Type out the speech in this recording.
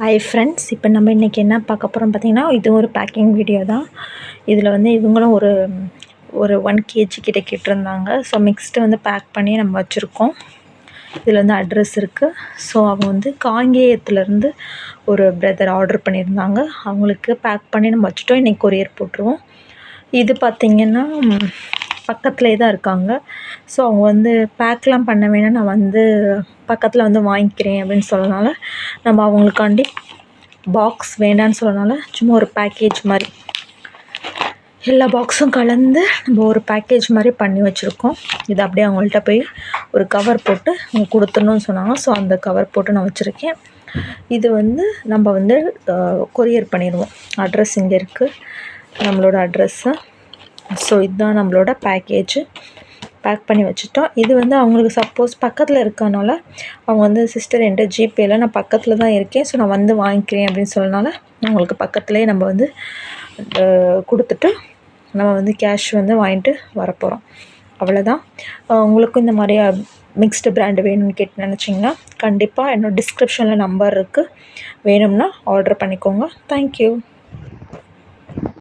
Hi friends, இப்போ நம்ம இன்றைக்கி என்ன பார்க்க போகிறோம் பார்த்தீங்கன்னா, இது ஒரு பேக்கிங் வீடியோ தான். இதில் வந்து இவங்களும் ஒரு ஒரு 1 கேஜி கிட்ட கேட்டிருந்தாங்க. ஸோ மிக்ஸ்டு வந்து பேக் பண்ணி நம்ம வச்சுருக்கோம். இதில் வந்து அட்ரஸ் இருக்குது. ஸோ அவங்க வந்து காங்கேயத்துலேருந்து ஒரு பிரதர் ஆர்டர் பண்ணியிருந்தாங்க. அவங்களுக்கு பேக் பண்ணி நம்ம வச்சுட்டோம். இன்றைக்கி கொரியர் போட்டுருவோம். இது பார்த்திங்கன்னா பக்கத்துலேயே தான் இருக்காங்க. ஸோ அவங்க வந்து பேக்லாம் பண்ண வேணாம், நான் வந்து பக்கத்தில் வந்து வாங்கிக்கிறேன் அப்படின்னு சொன்னனால நம்ம அவங்களுக்காண்டி பாக்ஸ் வேண்டான்னு சொன்னனால சும்மா ஒரு பேக்கேஜ் மாதிரி எல்லா பாக்ஸும் கலந்து நம்ம ஒரு பேக்கேஜ் மாதிரி பண்ணி வச்சுருக்கோம். இது அப்படியே அவங்கள்ட்ட போய் ஒரு கவர் போட்டு அவங்க கொடுத்துடணும்னு சொன்னாங்க. ஸோ அந்த கவர் போட்டு நான் வச்சுருக்கேன். இது வந்து நம்ம வந்து கொரியர் பண்ணிடுவோம். அட்ரஸ் இங்கே இருக்குது, நம்மளோட அட்ரஸ்ஸு. ஸோ இதுதான் நம்மளோட பேக்கேஜு. பேக் பண்ணி வச்சுட்டோம். இது வந்து அவங்களுக்கு சப்போஸ் பக்கத்தில் இருக்கனால அவங்க வந்து சிஸ்டர் என்கிட்ட ஜிபேயில் நான் பக்கத்தில் தான் இருக்கேன், ஸோ நான் வந்து வாங்கிக்கிறேன் அப்படின்னு சொன்னனால அவங்களுக்கு பக்கத்துலேயே நம்ம வந்து கொடுத்துட்டு நம்ம வந்து கேஷ் வந்து வாங்கிட்டு வரப்போகிறோம். அவ்வளோதான். உங்களுக்கும் இந்த மாதிரி மிக்ஸ்டு பிராண்டு வேணும்னு கேட்டு நினச்சிங்கன்னா கண்டிப்பாக என்னோடய டிஸ்கிரிப்ஷனில் நம்பர் இருக்குது, வேணும்னா ஆர்டர் பண்ணிக்கோங்க. தேங்க்யூ.